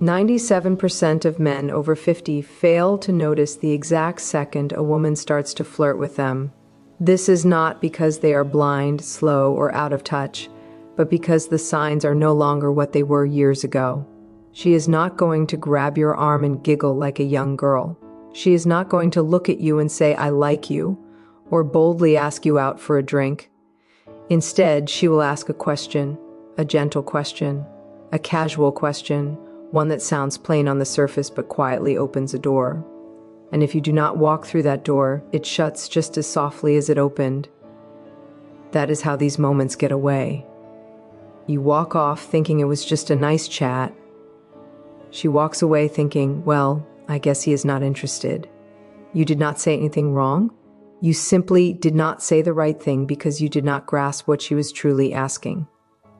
97% of men over 50 fail to notice the exact second a woman starts to flirt with them. This is not because they are blind, slow, or out of touch, but because the signs are no longer what they were years ago. She is not going to grab your arm and giggle like a young girl. She is not going to look at you and say, "I like you," or boldly ask you out for a drink. Instead, she will ask a question, a gentle question, a casual question, one that sounds plain on the surface but quietly opens a door. And if you do not walk through that door, it shuts just as softly as it opened. That is how these moments get away. You walk off thinking it was just a nice chat. She walks away thinking, well, I guess he is not interested. You did not say anything wrong. You simply did not say the right thing because you did not grasp what she was truly asking.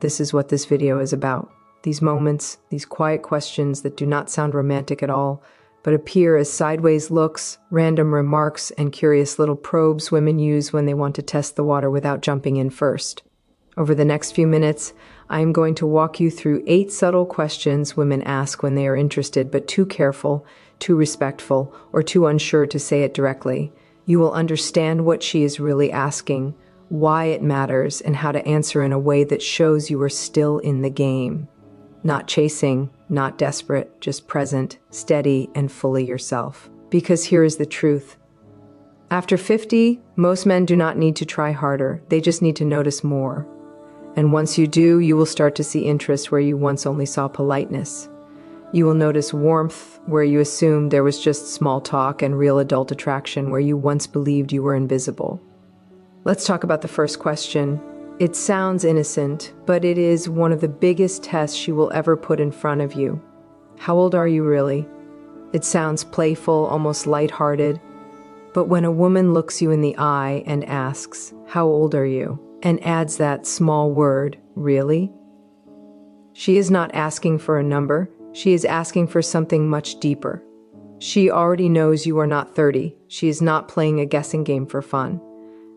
This is what this video is about. These moments, these quiet questions that do not sound romantic at all, but appear as sideways looks, random remarks, and curious little probes women use when they want to test the water without jumping in first. Over the next few minutes, I am going to walk you through 8 subtle questions women ask when they are interested but too careful, too respectful, or too unsure to say it directly. You will understand what she is really asking, why it matters, and how to answer in a way that shows you are still in the game. Not chasing, not desperate, just present, steady, and fully yourself. Because here is the truth. After 50, most men do not need to try harder. They just need to notice more. And once you do, you will start to see interest where you once only saw politeness. You will notice warmth where you assumed there was just small talk, and real adult attraction where you once believed you were invisible. Let's talk about the first question. It sounds innocent, but it is one of the biggest tests she will ever put in front of you. How old are you really? It sounds playful, almost lighthearted. But when a woman looks you in the eye and asks, "How old are you?" and adds that small word, "Really?" she is not asking for a number. She is asking for something much deeper. She already knows you are not 30. She is not playing a guessing game for fun.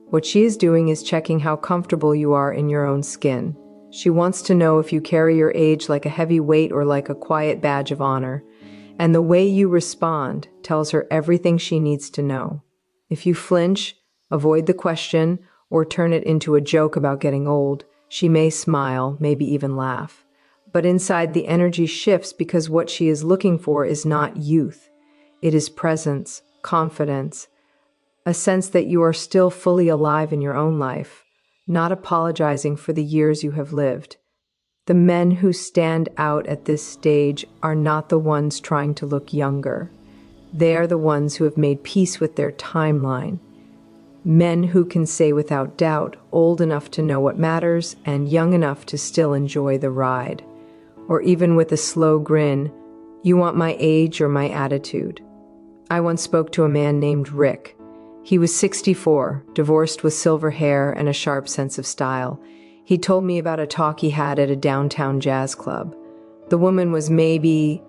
What she is doing is checking how comfortable you are in your own skin. She wants to know if you carry your age like a heavy weight or like a quiet badge of honor. And the way you respond tells her everything she needs to know. If you flinch, avoid the question, or turn it into a joke about getting old, she may smile, maybe even laugh. But inside, the energy shifts because what she is looking for is not youth. It is presence, confidence, a sense that you are still fully alive in your own life, not apologizing for the years you have lived. The men who stand out at this stage are not the ones trying to look younger. They are the ones who have made peace with their timeline. Men who can say without doubt, old enough to know what matters and young enough to still enjoy the ride. Or even with a slow grin, "You want my age or my attitude?" I once spoke to a man named Rick. He was 64, divorced with silver hair and a sharp sense of style. He told me about a talk he had at a downtown jazz club. The woman was maybe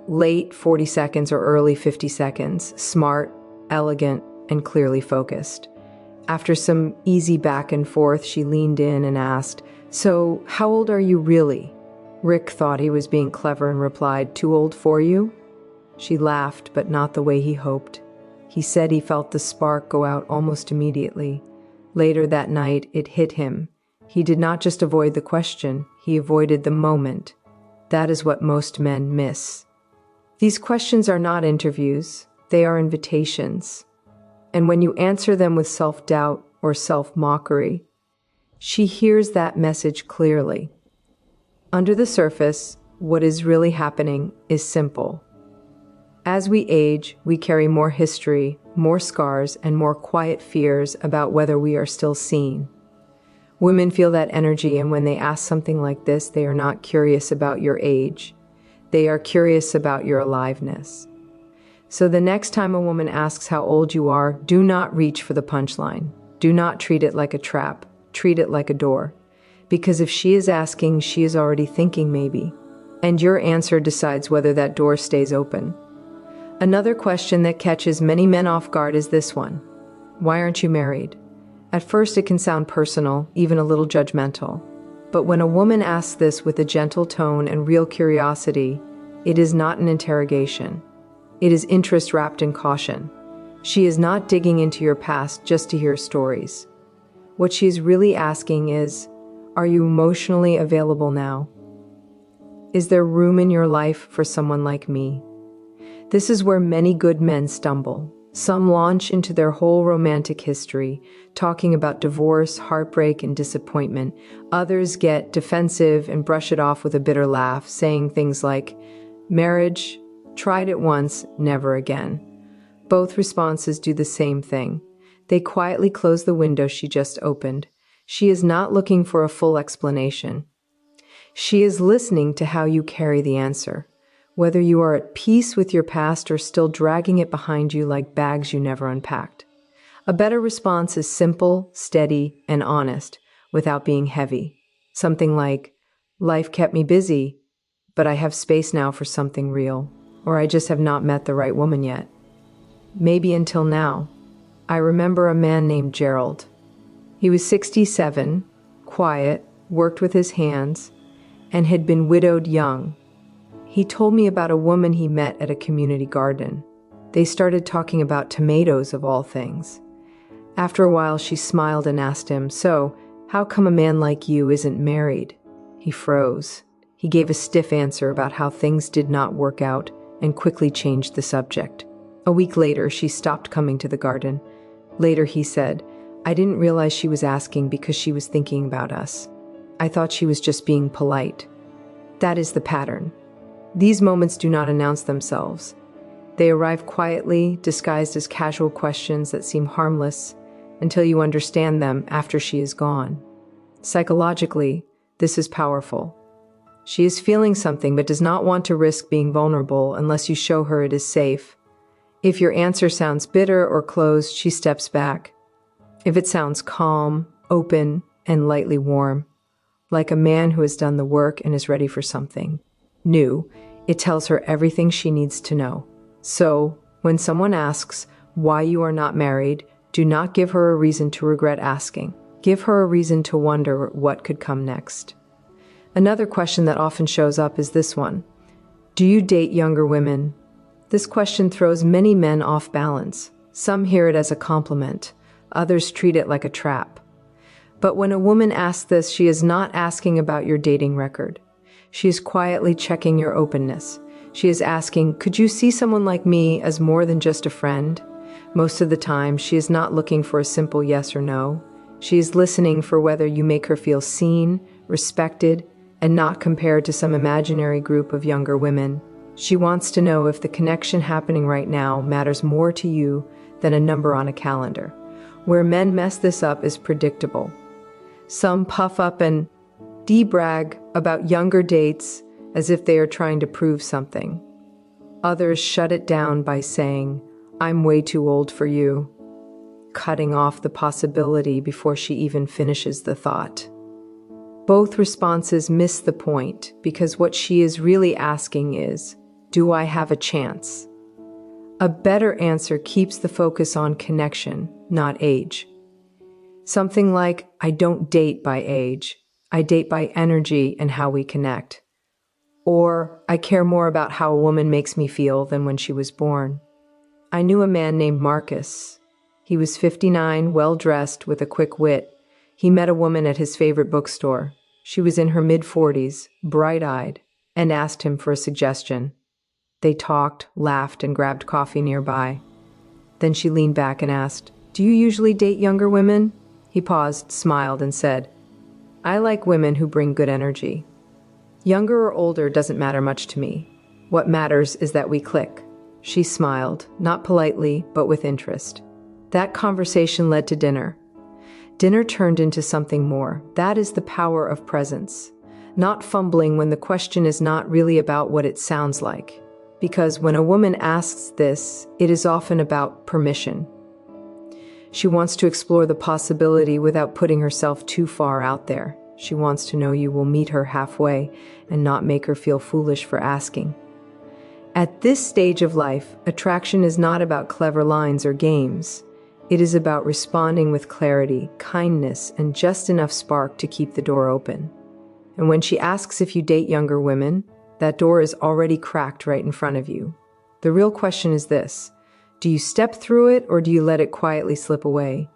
late 40 seconds or early 50 seconds, smart, elegant, and clearly focused. After some easy back and forth, she leaned in and asked, "So, how old are you really?" Rick thought he was being clever and replied, "Too old for you?" She laughed, but not the way he hoped. He said he felt the spark go out almost immediately. Later that night, it hit him. He did not just avoid the question, he avoided the moment. That is what most men miss. These questions are not interviews, they are invitations. And when you answer them with self-doubt or self-mockery, she hears that message clearly. Under the surface, what is really happening is simple. As we age, we carry more history, more scars, and more quiet fears about whether we are still seen. Women feel that energy, and when they ask something like this, they are not curious about your age. They are curious about your aliveness. So the next time a woman asks how old you are, do not reach for the punchline. Do not treat it like a trap. Treat it like a door. Because if she is asking, she is already thinking maybe. And your answer decides whether that door stays open. Another question that catches many men off guard is this one. Why aren't you married? At first it can sound personal, even a little judgmental. But when a woman asks this with a gentle tone and real curiosity, It is not an interrogation. It is interest wrapped in caution. She is not digging into your past just to hear stories. What she is really asking is, are you emotionally available now? Is there room in your life for someone like me? This is where many good men stumble. Some launch into their whole romantic history, talking about divorce, heartbreak, and disappointment. Others get defensive and brush it off with a bitter laugh, saying things like, marriage, tried it once, never again. Both responses do the same thing. They quietly close the window she just opened. She is not looking for a full explanation. She is listening to how you carry the answer, whether you are at peace with your past or still dragging it behind you like bags you never unpacked. A better response is simple, steady, and honest, without being heavy. Something like, life kept me busy, but I have space now for something real, or I just have not met the right woman yet. Maybe until now. I remember a man named Gerald. He was 67, quiet, worked with his hands, and had been widowed young. He told me about a woman he met at a community garden. They started talking about tomatoes of all things. After a while, she smiled and asked him, "So, how come a man like you isn't married?" He froze. He gave a stiff answer about how things did not work out and quickly changed the subject. A week later, she stopped coming to the garden. Later, he said, "I didn't realize she was asking because she was thinking about us. I thought she was just being polite." That is the pattern. These moments do not announce themselves. They arrive quietly, disguised as casual questions that seem harmless, until you understand them after she is gone. Psychologically, this is powerful. She is feeling something but does not want to risk being vulnerable unless you show her it is safe. If your answer sounds bitter or closed, she steps back. If it sounds calm, open, and lightly warm, like a man who has done the work and is ready for something new, it tells her everything she needs to know. So, when someone asks why you are not married, do not give her a reason to regret asking. Give her a reason to wonder what could come next. Another question that often shows up is this one. Do you date younger women? This question throws many men off balance. Some hear it as a compliment. Others treat it like a trap. But when a woman asks this, she is not asking about your dating record. She is quietly checking your openness. She is asking, could you see someone like me as more than just a friend? Most of the time, she is not looking for a simple yes or no. She is listening for whether you make her feel seen, respected, and not compared to some imaginary group of younger women. She wants to know if the connection happening right now matters more to you than a number on a calendar. Where men mess this up is predictable. Some puff up and de-brag about younger dates as if they are trying to prove something. Others shut it down by saying, "I'm way too old for you," cutting off the possibility before she even finishes the thought. Both responses miss the point because what she is really asking is, do I have a chance? A better answer keeps the focus on connection, not age. Something like, I don't date by age. I date by energy and how we connect. Or, I care more about how a woman makes me feel than when she was born. I knew a man named Marcus. He was 59, well-dressed, with a quick wit. He met a woman at his favorite bookstore. She was in her mid-40s, bright-eyed, and asked him for a suggestion. They talked, laughed, and grabbed coffee nearby. Then she leaned back and asked, "Do you usually date younger women?" He paused, smiled, and said, "I like women who bring good energy. Younger or older doesn't matter much to me. What matters is that we click." She smiled, not politely, but with interest. That conversation led to dinner. Dinner turned into something more. That is the power of presence. Not fumbling when the question is not really about what it sounds like. Because when a woman asks this, it is often about permission. She wants to explore the possibility without putting herself too far out there. She wants to know you will meet her halfway and not make her feel foolish for asking. At this stage of life, attraction is not about clever lines or games. It is about responding with clarity, kindness, and just enough spark to keep the door open. And when she asks if you date younger women, That door is already cracked right in front of you. The real question is this: do you step through it or do you let it quietly slip away?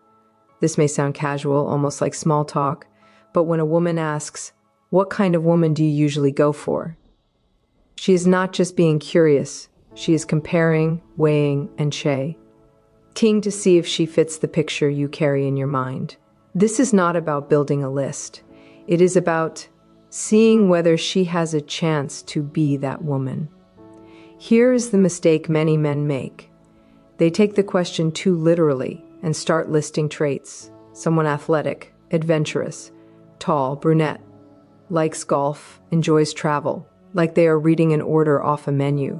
This may sound casual, almost like small talk, but when a woman asks, "What kind of woman do you usually go for?" she is not just being curious, she is comparing, weighing, and checking to see if she fits the picture you carry in your mind. This is not about building a list. It is about seeing whether she has a chance to be that woman. Here is the mistake many men make. They take the question too literally and start listing traits. Someone athletic, adventurous, tall, brunette, likes golf, enjoys travel, like they are reading an order off a menu.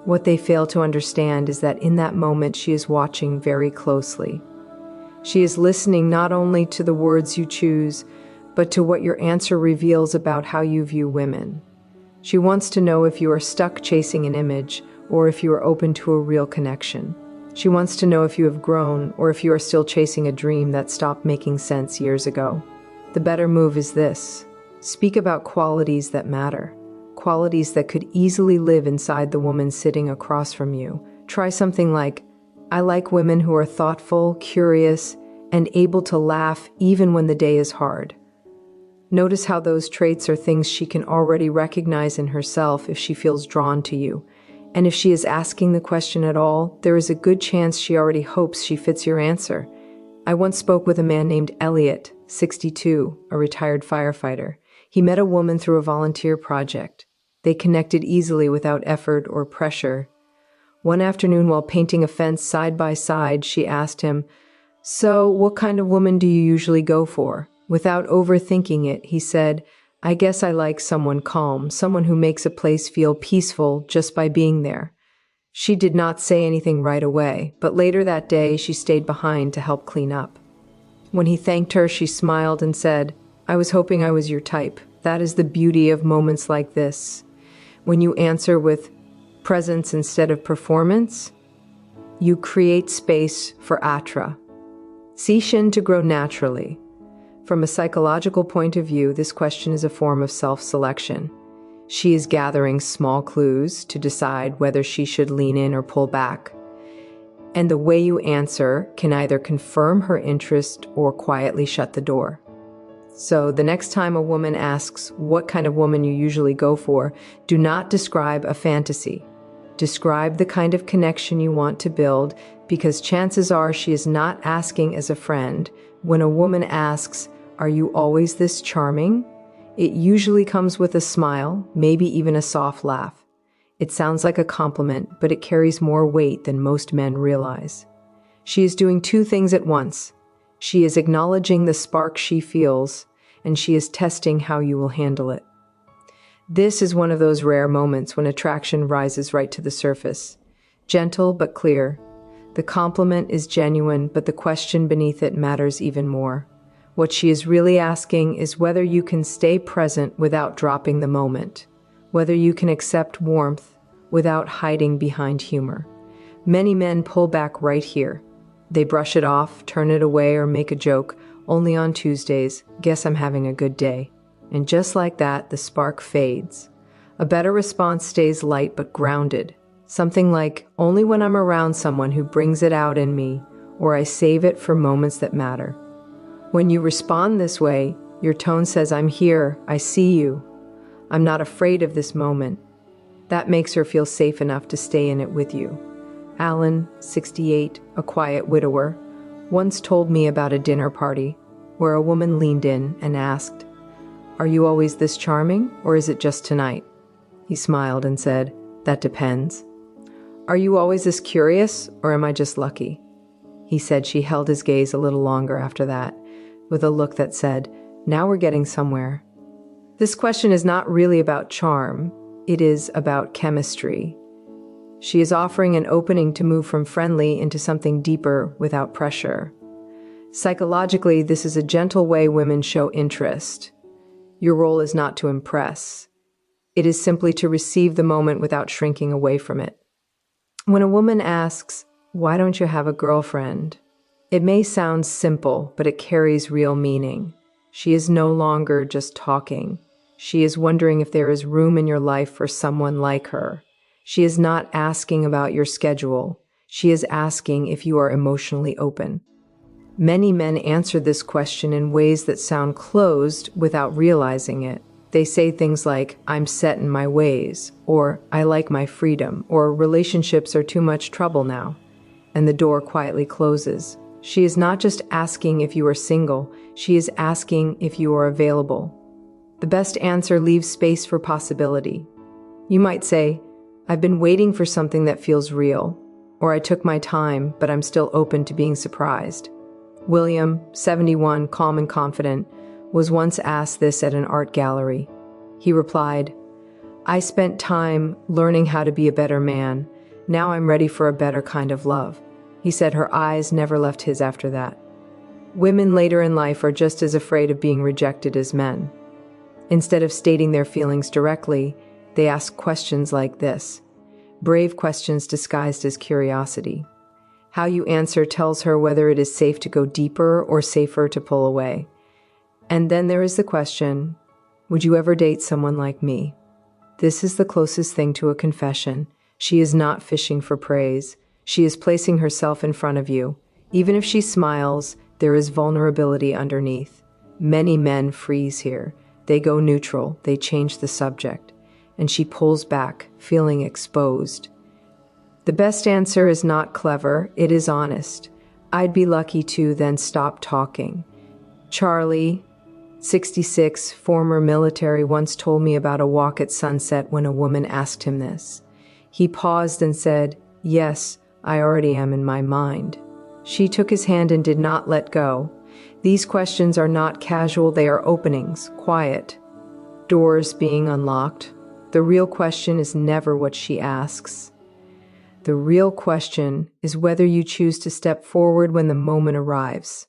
What they fail to understand is that in that moment she is watching very closely. She is listening not only to the words you choose, but to what your answer reveals about how you view women. She wants to know if you are stuck chasing an image or if you are open to a real connection. She wants to know if you have grown or if you are still chasing a dream that stopped making sense years ago. The better move is this: speak about qualities that matter, qualities that could easily live inside the woman sitting across from you. Try something like, "I like women who are thoughtful, curious, and able to laugh even when the day is hard." Notice how those traits are things she can already recognize in herself if she feels drawn to you. And if she is asking the question at all, there is a good chance she already hopes she fits your answer. I once spoke with a man named Elliot, 62, a retired firefighter. He met a woman through a volunteer project. They connected easily without effort or pressure. One afternoon, while painting a fence side by side, she asked him, "So, what kind of woman do you usually go for?" Without overthinking it, he said, "I guess I like someone calm, someone who makes a place feel peaceful just by being there." She did not say anything right away, but later that day she stayed behind to help clean up. When he thanked her, she smiled and said, "I was hoping I was your type." That is the beauty of moments like this. When you answer with presence instead of performance, you create space for attraction to grow naturally. From a psychological point of view, this question is a form of self-selection. She is gathering small clues to decide whether she should lean in or pull back. And the way you answer can either confirm her interest or quietly shut the door. So the next time a woman asks what kind of woman you usually go for, do not describe a fantasy. Describe the kind of connection you want to build, because chances are she is not asking as a friend. When a woman asks, "Are you always this charming?" it usually comes with a smile, maybe even a soft laugh. It sounds like a compliment, but it carries more weight than most men realize. She is doing two things at once. She is acknowledging the spark she feels, and she is testing how you will handle it. This is one of those rare moments when attraction rises right to the surface. Gentle but clear. The compliment is genuine, but the question beneath it matters even more. What she is really asking is whether you can stay present without dropping the moment, whether you can accept warmth without hiding behind humor. Many men pull back right here. They brush it off, turn it away, or make a joke. "Only on Tuesdays, guess I'm having a good day." And just like that, the spark fades. A better response stays light but grounded. Something like, "Only when I'm around someone who brings it out in me, or I save it for moments that matter." When you respond this way, your tone says, "I'm here, I see you. I'm not afraid of this moment." That makes her feel safe enough to stay in it with you. Alan, 68, a quiet widower, once told me about a dinner party where a woman leaned in and asked, "Are you always this charming, or is it just tonight?" He smiled and said, "That depends." "Are you always this curious, or am I just lucky?" He said she held his gaze a little longer after that, with a look that said, "Now we're getting somewhere." This question is not really about charm, it is about chemistry. She is offering an opening to move from friendly into something deeper without pressure. Psychologically, this is a gentle way women show interest. Your role is not to impress. It is simply to receive the moment without shrinking away from it. When a woman asks, "Why don't you have a girlfriend?" it may sound simple, but it carries real meaning. She is no longer just talking. She is wondering if there is room in your life for someone like her. She is not asking about your schedule. She is asking if you are emotionally open. Many men answer this question in ways that sound closed without realizing it. They say things like, "I'm set in my ways," or "I like my freedom," or "relationships are too much trouble now." And the door quietly closes. She is not just asking if you are single, she is asking if you are available. The best answer leaves space for possibility. You might say, "I've been waiting for something that feels real," or "I took my time, but I'm still open to being surprised." William, 71, calm and confident, was once asked this at an art gallery. He replied, "I spent time learning how to be a better man. Now I'm ready for a better kind of love." He said her eyes never left his after that. Women later in life are just as afraid of being rejected as men. Instead of stating their feelings directly, they ask questions like this, brave questions disguised as curiosity. How you answer tells her whether it is safe to go deeper or safer to pull away. And then there is the question, would you ever date someone like me? This is the closest thing to a confession. She is not fishing for praise. She is placing herself in front of you. Even if she smiles, there is vulnerability underneath. Many men freeze here. They go neutral, they change the subject, and she pulls back, feeling exposed. The best answer is not clever, it is honest. "I'd be lucky to," then stop talking. Charlie, 66, former military, once told me about a walk at sunset when a woman asked him this. He paused and said, "Yes, I already am in my mind." She took his hand and did not let go. These questions are not casual, they are openings, quiet, doors being unlocked. The real question is never what she asks. The real question is whether you choose to step forward when the moment arrives.